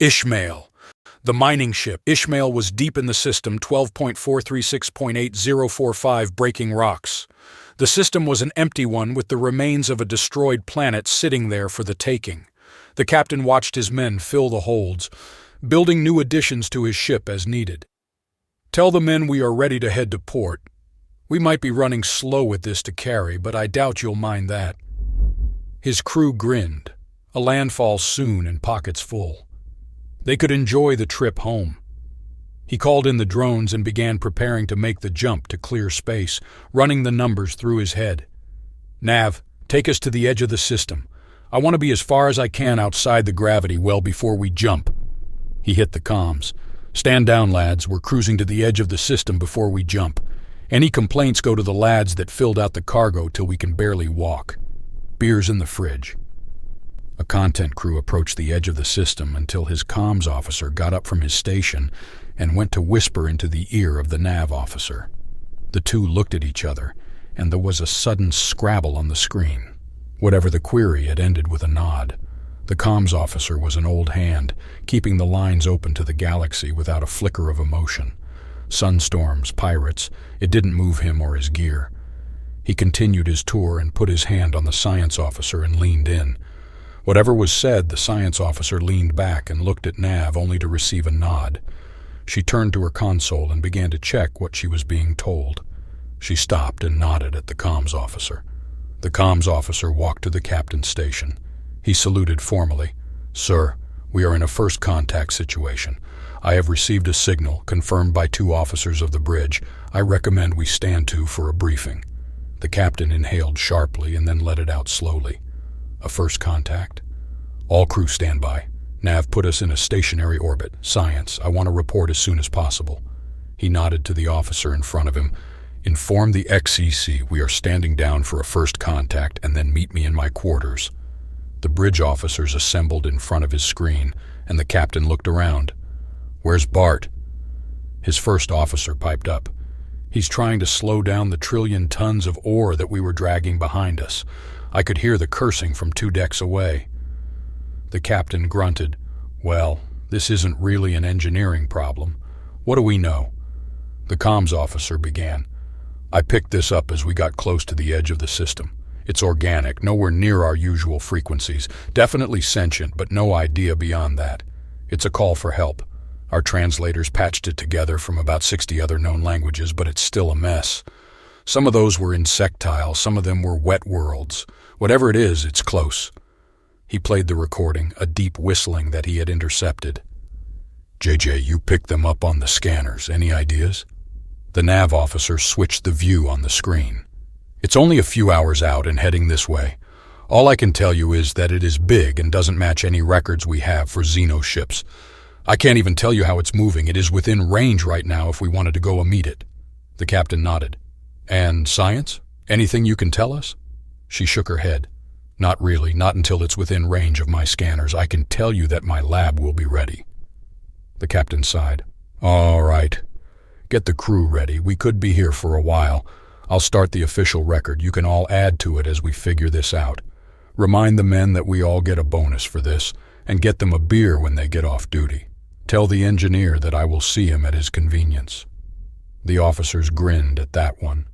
Ishmael. The mining ship. Ishmael was deep in the system, 12.436.8045, breaking rocks. The system was an empty one with the remains of a destroyed planet sitting there for the taking. The captain watched his men fill the holds, building new additions to his ship as needed. "Tell the men we are ready to head to port. We might be running slow with this to carry, but I doubt you'll mind that." His crew grinned. A landfall soon and pockets full. They could enjoy the trip home. He called in the drones and began preparing to make the jump to clear space, running the numbers through his head. "Nav, take us to the edge of the system. I want to be as far as I can outside the gravity well before we jump." He hit the comms. "Stand down, lads. We're cruising to the edge of the system before we jump. Any complaints go to the lads that filled out the cargo till we can barely walk. Beer's in the fridge." A content crew approached the edge of the system until his comms officer got up from his station and went to whisper into the ear of the nav officer. The two looked at each other, and there was a sudden scrabble on the screen. Whatever the query had ended with a nod. The comms officer was an old hand, keeping the lines open to the galaxy without a flicker of emotion. Sunstorms, pirates, it didn't move him or his gear. He continued his tour and put his hand on the science officer and leaned in. Whatever was said, the science officer leaned back and looked at Nav only to receive a nod. She turned to her console and began to check what she was being told. She stopped and nodded at the comms officer. The comms officer walked to the captain's station. He saluted formally. "Sir, we are in a first contact situation. I have received a signal, confirmed by 2 officers of the bridge. I recommend we stand to for a briefing." The captain inhaled sharply and then let it out slowly. "A first contact? All crew stand by. Nav put us in a stationary orbit. Science, I want to report as soon as possible." He nodded to the officer in front of him. "Inform the XCC we are standing down for a first contact and then meet me in my quarters." The bridge officers assembled in front of his screen, and the captain looked around. "Where's Bart?" His first officer piped up. "He's trying to slow down the 1 trillion tons of ore that we were dragging behind us. I could hear the cursing from 2 decks away." The captain grunted. "Well, this isn't really an engineering problem. What do we know?" The comms officer began. "I picked this up as we got close to the edge of the system. It's organic, nowhere near our usual frequencies. Definitely sentient, but no idea beyond that. It's a call for help. Our translators patched it together from about 60 other known languages, but it's still a mess. Some of those were insectile, some of them were wet worlds. Whatever it is, it's close." He played the recording, a deep whistling that he had intercepted. "JJ, you picked them up on the scanners. Any ideas?" The nav officer switched the view on the screen. "It's only a few hours out and heading this way. All I can tell you is that it is big and doesn't match any records we have for Xeno ships. I can't even tell you how it's moving. It is within range right now if we wanted to go meet it." The captain nodded. "And science? Anything you can tell us?" She shook her head. "Not really, not until it's within range of my scanners. I can tell you that my lab will be ready." The captain sighed. "All right. Get the crew ready. We could be here for a while. I'll start the official record. You can all add to it as we figure this out. Remind the men that we all get a bonus for this, and get them a beer when they get off duty. Tell the engineer that I will see him at his convenience." The officers grinned at that one.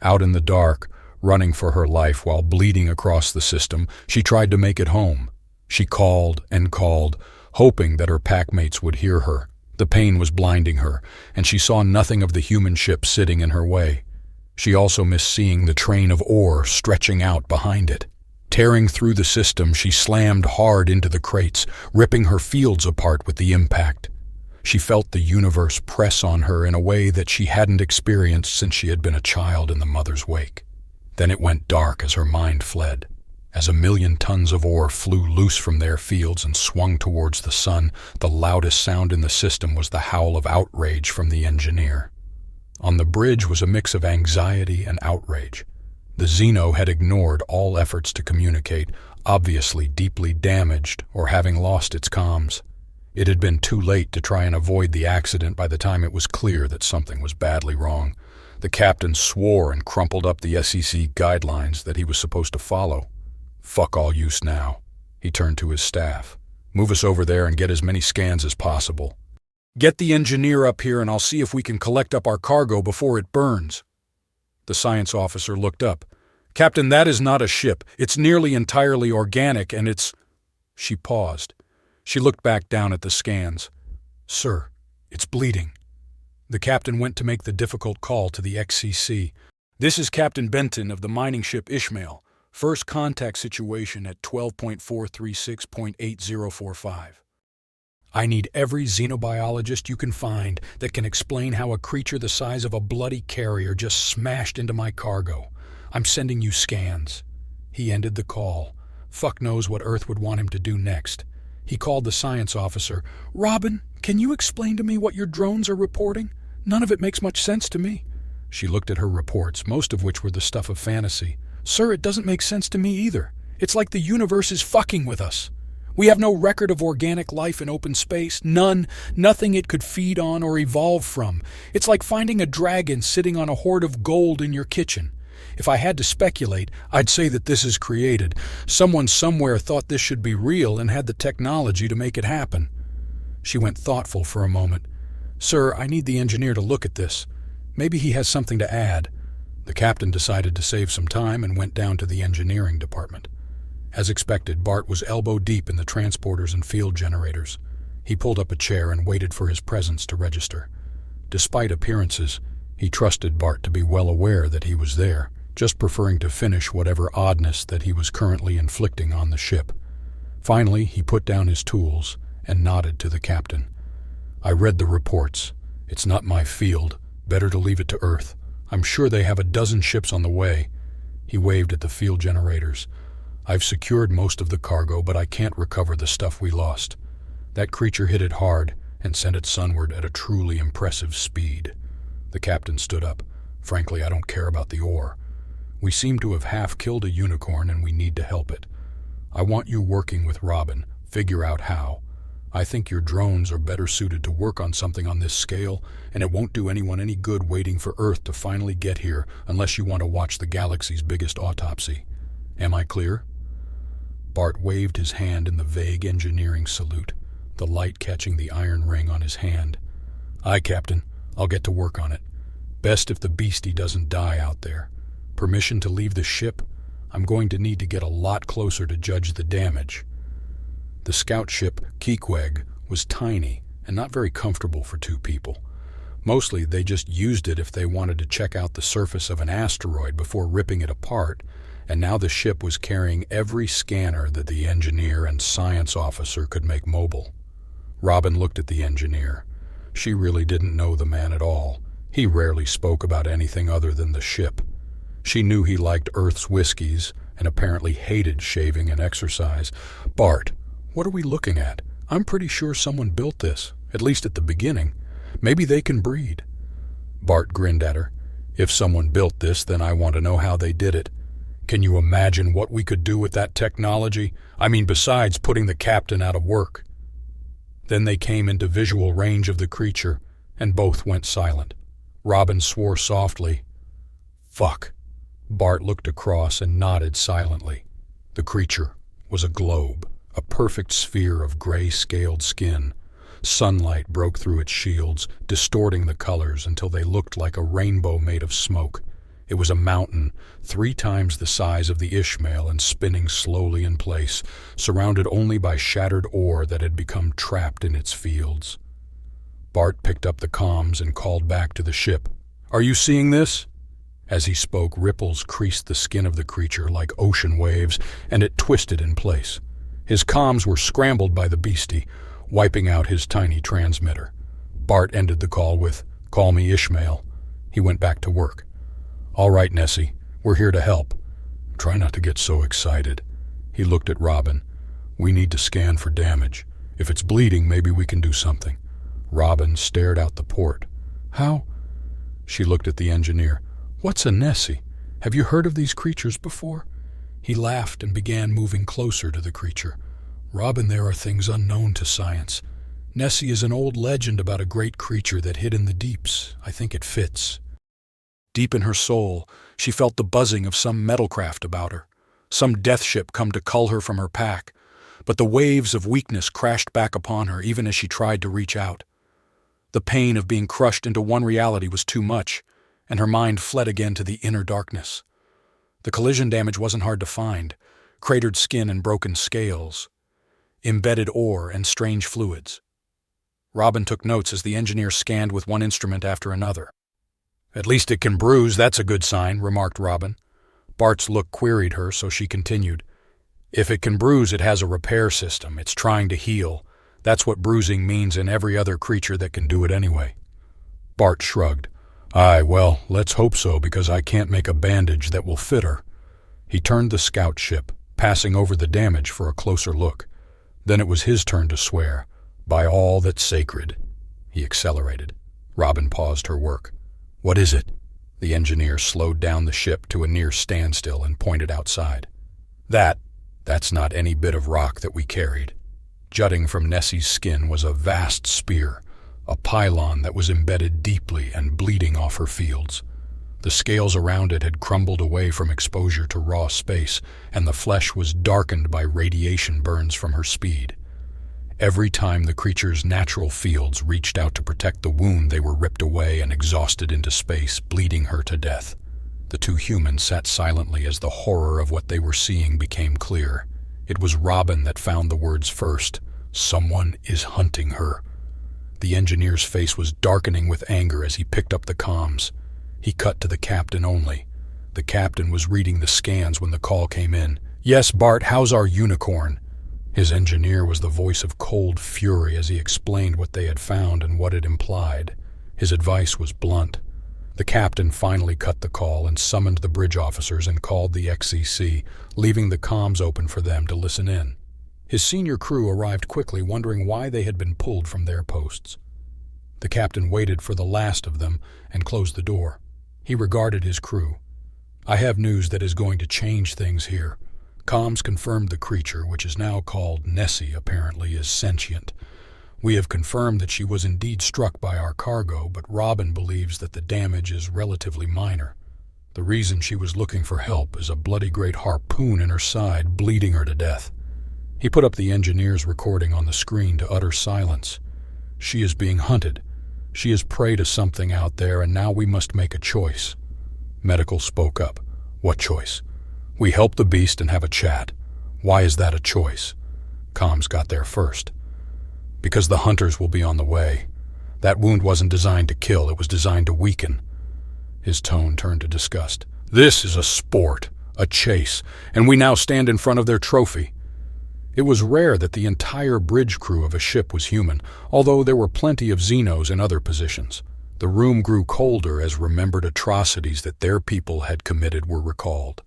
Out in the dark, running for her life while bleeding across the system, she tried to make it home. She called and called, hoping that her packmates would hear her. The pain was blinding her, and she saw nothing of the human ship sitting in her way. She also missed seeing the train of ore stretching out behind it. Tearing through the system, she slammed hard into the crates, ripping her fields apart with the impact. She felt the universe press on her in a way that she hadn't experienced since she had been a child in the mother's wake. Then it went dark as her mind fled. As 1,000,000 tons of ore flew loose from their fields and swung towards the sun, the loudest sound in the system was the howl of outrage from the engineer. On the bridge was a mix of anxiety and outrage. The Xeno had ignored all efforts to communicate, obviously deeply damaged or having lost its comms. It had been too late to try and avoid the accident by the time it was clear that something was badly wrong. The captain swore and crumpled up the SEC guidelines that he was supposed to follow. "Fuck all use now." He turned to his staff. Move us over there and get as many scans as possible. Get the engineer up here and I'll see if we can collect up our cargo before it burns." The science officer looked up. "Captain, that is not a ship. It's nearly entirely organic and it's—" She paused. She looked back down at the scans. "Sir, it's bleeding." The captain went to make the difficult call to the XCC. "This is Captain Benton of the mining ship Ishmael. First contact situation at 12.436.8045. I need every xenobiologist you can find that can explain how a creature the size of a bloody carrier just smashed into my cargo. I'm sending you scans." He ended the call. Fuck knows what Earth would want him to do next. He called the science officer. "Robin, can you explain to me what your drones are reporting? None of it makes much sense to me." She looked at her reports, most of which were the stuff of fantasy. "Sir, it doesn't make sense to me either. It's like the universe is fucking with us. We have no record of organic life in open space, none, nothing it could feed on or evolve from. It's like finding a dragon sitting on a hoard of gold in your kitchen. If I had to speculate, I'd say that this is created. Someone somewhere thought this should be real and had the technology to make it happen." She went thoughtful for a moment. "Sir, I need the engineer to look at this. Maybe he has something to add." The captain decided to save some time and went down to the engineering department. As expected, Bart was elbow-deep in the transporters and field generators. He pulled up a chair and waited for his presence to register. Despite appearances, he trusted Bart to be well aware that he was there, just preferring to finish whatever oddness that he was currently inflicting on the ship. Finally, he put down his tools and nodded to the captain. "I read the reports. It's not my field. Better to leave it to Earth. I'm sure they have a dozen ships on the way." He waved at the field generators. "I've secured most of the cargo, but I can't recover the stuff we lost. That creature hit it hard and sent it sunward at a truly impressive speed." The captain stood up. "Frankly, I don't care about the ore. We seem to have half-killed a unicorn and we need to help it. I want you working with Robin. Figure out how. I think your drones are better suited to work on something on this scale, and it won't do anyone any good waiting for Earth to finally get here unless you want to watch the galaxy's biggest autopsy. Am I clear?" Bart waved his hand in the vague engineering salute, the light catching the iron ring on his hand. "Aye, Captain. I'll get to work on it. Best if the beastie doesn't die out there. Permission to leave the ship? I'm going to need to get a lot closer to judge the damage." The scout ship, Keekweg, was tiny and not very comfortable for two people. Mostly they just used it if they wanted to check out the surface of an asteroid before ripping it apart, and now the ship was carrying every scanner that the engineer and science officer could make mobile. Robin looked at the engineer. She really didn't know the man at all. He rarely spoke about anything other than the ship. She knew he liked Earth's whiskeys and apparently hated shaving and exercise. "Bart, what are we looking at? I'm pretty sure someone built this, at least at the beginning. Maybe they can breed." Bart grinned at her. "If someone built this, then I want to know how they did it. Can you imagine what we could do with that technology? I mean, besides putting the captain out of work." Then they came into visual range of the creature, and both went silent. Robin swore softly. "Fuck." Bart looked across and nodded silently. The creature was a globe, a perfect sphere of gray-scaled skin. Sunlight broke through its shields, distorting the colors until they looked like a rainbow made of smoke. It was a mountain, 3 times the size of the Ishmael and spinning slowly in place, surrounded only by shattered ore that had become trapped in its fields. Bart picked up the comms and called back to the ship. "Are you seeing this?" As he spoke, ripples creased the skin of the creature like ocean waves, and it twisted in place. His comms were scrambled by the beastie, wiping out his tiny transmitter. Bart ended the call with, "Call me Ishmael." He went back to work. "All right, Nessie, we're here to help. Try not to get so excited." He looked at Robin. "We need to scan for damage. If it's bleeding, maybe we can do something." Robin stared out the port. "How?" She looked at the engineer. "What's a Nessie? Have you heard of these creatures before?" He laughed and began moving closer to the creature. "Robin, there are things unknown to science. Nessie is an old legend about a great creature that hid in the deeps. I think it fits." Deep in her soul, she felt the buzzing of some metalcraft about her, some death ship come to cull her from her pack. but the waves of weakness crashed back upon her even as she tried to reach out. The pain of being crushed into one reality was too much, and her mind fled again to the inner darkness. The collision damage wasn't hard to find: cratered skin and broken scales, embedded ore and strange fluids. Robin took notes as the engineer scanned with one instrument after another. "At least it can bruise, that's a good sign," remarked Robin. Bart's look queried her, so she continued. "If it can bruise, it has a repair system. It's trying to heal. That's what bruising means in every other creature that can do it anyway." Bart shrugged. "Aye, well, let's hope so, because I can't make a bandage that will fit her." He turned the scout ship, passing over the damage for a closer look. Then it was his turn to swear. "By all that's sacred." He accelerated. Robin paused her work. "What is it?" The engineer slowed down the ship to a near standstill and pointed outside. That's not any bit of rock that we carried." Jutting from Nessie's skin was a vast spear, a pylon that was embedded deeply and bleeding off her fields. The scales around it had crumbled away from exposure to raw space, and the flesh was darkened by radiation burns from her speed. Every time the creature's natural fields reached out to protect the wound, they were ripped away and exhausted into space, bleeding her to death. The two humans sat silently as the horror of what they were seeing became clear. It was Robin that found the words first. "Someone is hunting her." The engineer's face was darkening with anger as he picked up the comms. He cut to the captain only. The captain was reading the scans when the call came in. "Yes, Bart, how's our unicorn?" His engineer was the voice of cold fury as he explained what they had found and what it implied. His advice was blunt. The captain finally cut the call and summoned the bridge officers and called the XCC, leaving the comms open for them to listen in. His senior crew arrived quickly, wondering why they had been pulled from their posts. The captain waited for the last of them and closed the door. He regarded his crew. "I have news that is going to change things here. Comms confirmed the creature, which is now called Nessie, apparently is sentient. We have confirmed that she was indeed struck by our cargo, but Robin believes that the damage is relatively minor. The reason she was looking for help is a bloody great harpoon in her side, bleeding her to death." He put up the engineer's recording on the screen to utter silence. "She is being hunted. She is prey to something out there, and now we must make a choice." Medical spoke up. "What choice?" "We help the beast and have a chat." "Why is that a choice?" Comms got there first. "Because the hunters will be on the way. That wound wasn't designed to kill, it was designed to weaken." His tone turned to disgust. "This is a sport, a chase, and we now stand in front of their trophy." It was rare that the entire bridge crew of a ship was human, although there were plenty of Xenos in other positions. The room grew colder as remembered atrocities that their people had committed were recalled.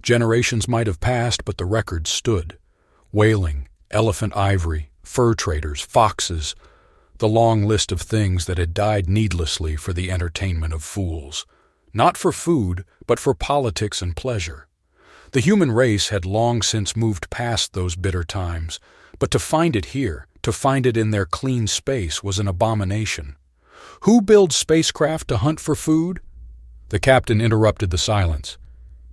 Generations might have passed, but the records stood. Whaling, elephant ivory, fur traders, foxes, the long list of things that had died needlessly for the entertainment of fools. Not for food, but for politics and pleasure. The human race had long since moved past those bitter times, but to find it here, to find it in their clean space, was an abomination. Who builds spacecraft to hunt for food? The captain interrupted the silence.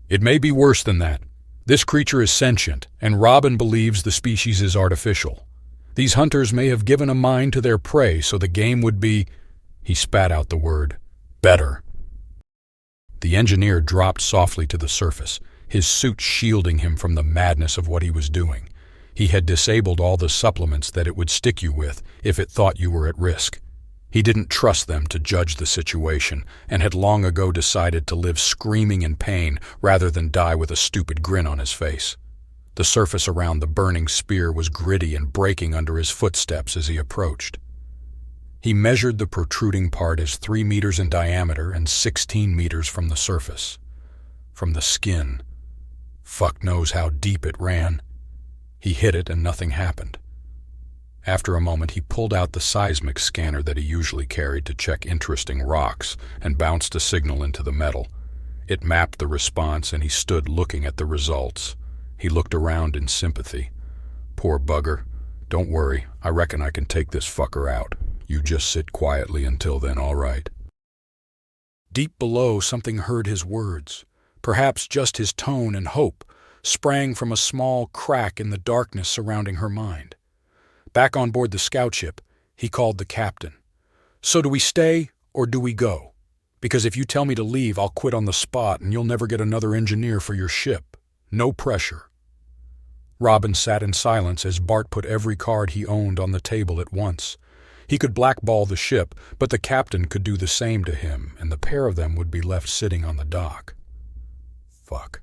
"It may be worse than that. This creature is sentient, and Robin believes the species is artificial. These hunters may have given a mind to their prey so the game would be," he spat out the word, "better." The engineer dropped softly to the surface, his suit shielding him from the madness of what he was doing. He had disabled all the supplements that it would stick you with if it thought you were at risk. He didn't trust them to judge the situation, and had long ago decided to live screaming in pain rather than die with a stupid grin on his face. The surface around the burning spear was gritty and breaking under his footsteps as he approached. He measured the protruding part as 3 meters in diameter and 16 meters from the surface. From the skin, fuck knows how deep it ran. He hit it and nothing happened. After a moment, he pulled out the seismic scanner that he usually carried to check interesting rocks and bounced a signal into the metal. It mapped the response, and he stood looking at the results. He looked around in sympathy. "Poor bugger. Don't worry, I reckon I can take this fucker out. You just sit quietly until then, all right?" Deep below, something heard his words. Perhaps just his tone and hope, sprang from a small crack in the darkness surrounding her mind. Back on board the scout ship, he called the captain. "So do we stay or do we go? Because if you tell me to leave, I'll quit on the spot and you'll never get another engineer for your ship. No pressure." Robin sat in silence as Bart put every card he owned on the table at once. He could blackball the ship, but the captain could do the same to him, and the pair of them would be left sitting on the dock. Fuck.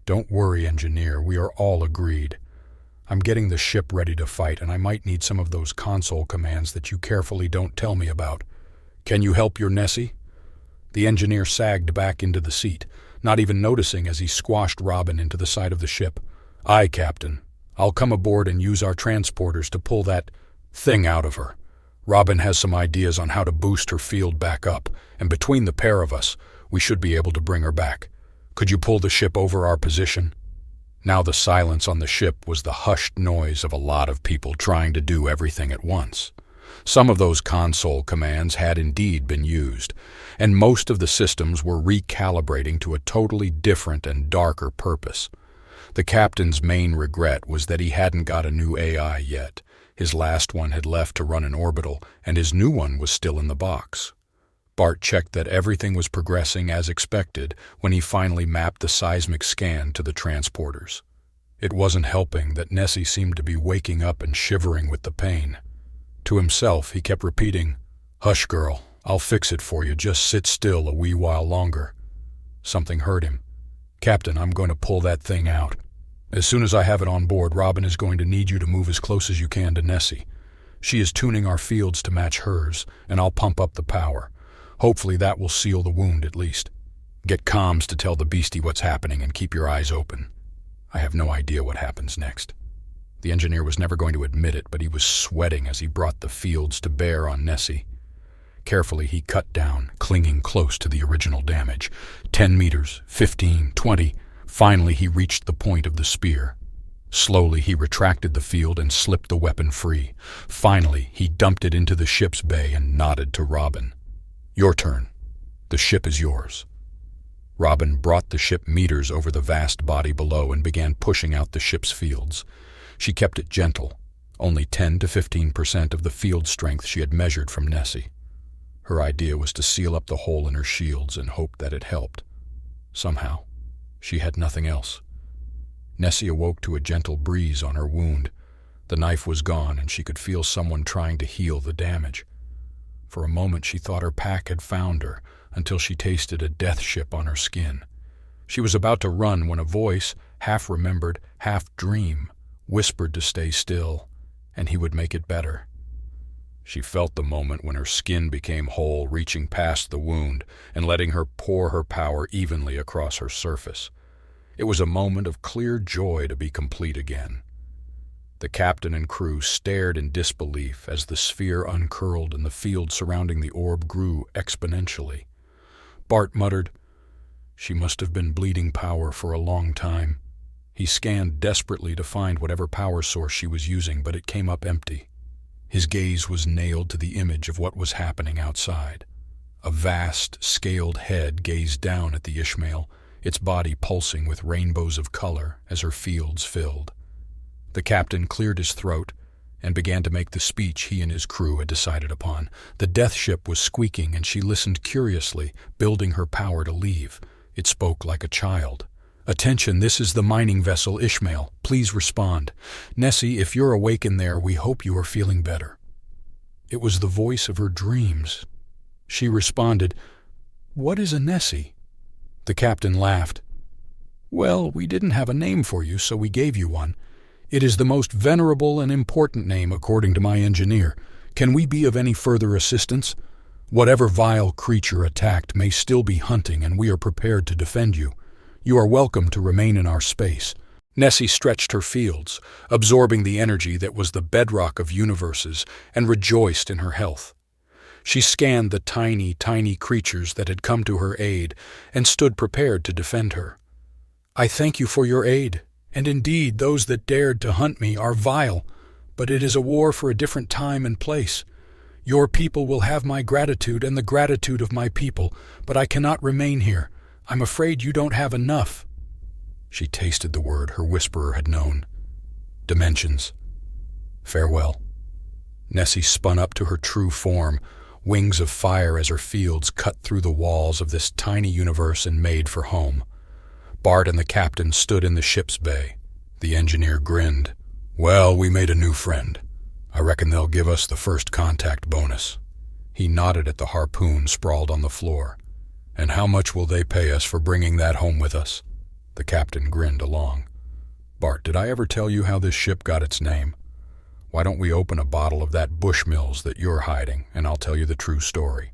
Don't worry, engineer, we are all agreed. I'm getting the ship ready to fight, and I might need some of those console commands that you carefully don't tell me about. Can you help your Nessie? The engineer sagged back into the seat, not even noticing as he squashed Robin into the side of the ship. "Aye, Captain. I'll come aboard and use our transporters to pull that thing out of her. Robin has some ideas on how to boost her field back up, and between the pair of us, we should be able to bring her back. Could you pull the ship over our position?" Now the silence on the ship was the hushed noise of a lot of people trying to do everything at once. Some of those console commands had indeed been used, and most of the systems were recalibrating to a totally different and darker purpose. The captain's main regret was that he hadn't got a new AI yet. His last one had left to run an orbital, and his new one was still in the box. Bart checked that everything was progressing as expected when he finally mapped the seismic scan to the transporters. It wasn't helping that Nessie seemed to be waking up and shivering with the pain. To himself, he kept repeating, "Hush, girl, I'll fix it for you, just sit still a wee while longer." Something hurt him. "Captain, I'm going to pull that thing out. As soon as I have it on board, Robin is going to need you to move as close as you can to Nessie. She is tuning our fields to match hers, and I'll pump up the power. Hopefully that will seal the wound at least. Get comms to tell the beastie what's happening and keep your eyes open. I have no idea what happens next." The engineer was never going to admit it, but he was sweating as he brought the fields to bear on Nessie. Carefully he cut down, clinging close to the original damage. 10 meters, 15, 20... Finally, he reached the point of the spear. Slowly, he retracted the field and slipped the weapon free. Finally, he dumped it into the ship's bay and nodded to Robin. "Your turn. The ship is yours." Robin brought the ship meters over the vast body below and began pushing out the ship's fields. She kept it gentle, only 10 to 15% of the field strength she had measured from Nessie. Her idea was to seal up the hole in her shields and hope that it helped. Somehow. She had nothing else. Nessie awoke to a gentle breeze on her wound. The knife was gone, and she could feel someone trying to heal the damage. For a moment she thought her pack had found her, until she tasted a death ship on her skin. She was about to run when a voice, half-remembered, half-dream, whispered to stay still, and he would make it better. She felt the moment when her skin became whole, reaching past the wound and letting her pour her power evenly across her surface. It was a moment of clear joy to be complete again. The captain and crew stared in disbelief as the sphere uncurled and the field surrounding the orb grew exponentially. Bart muttered, "She must have been bleeding power for a long time." He scanned desperately to find whatever power source she was using, but it came up empty. His gaze was nailed to the image of what was happening outside. A vast, scaled head gazed down at the Ishmael, its body pulsing with rainbows of color as her fields filled. The captain cleared his throat and began to make the speech he and his crew had decided upon. The death ship was squeaking, and she listened curiously, building her power to leave. It spoke like a child. "Attention, this is the mining vessel Ishmael. Please respond. Nessie, if you're awake in there, we hope you are feeling better." It was the voice of her dreams. She responded, "What is a Nessie?" The captain laughed. "Well, we didn't have a name for you, so we gave you one. It is the most venerable and important name, according to my engineer. Can we be of any further assistance? Whatever vile creature attacked may still be hunting, and we are prepared to defend you. You are welcome to remain in our space." Nessie stretched her fields, absorbing the energy that was the bedrock of universes, and rejoiced in her health. She scanned the tiny, tiny creatures that had come to her aid and stood prepared to defend her. "I thank you for your aid, and indeed those that dared to hunt me are vile, but it is a war for a different time and place. Your people will have my gratitude and the gratitude of my people, but I cannot remain here. I'm afraid you don't have enough." She tasted the word her whisperer had known. Dimensions. Farewell. Nessie spun up to her true form, wings of fire as her fields cut through the walls of this tiny universe and made for home. Bart and the captain stood in the ship's bay. The engineer grinned. Well, we made a new friend. I reckon they'll give us the first contact bonus. He nodded at the harpoon sprawled on the floor. And how much will they pay us for bringing that home with us? The captain grinned along. Bart, did I ever tell you how this ship got its name? Why don't we open a bottle of that Bushmills that you're hiding, and I'll tell you the true story.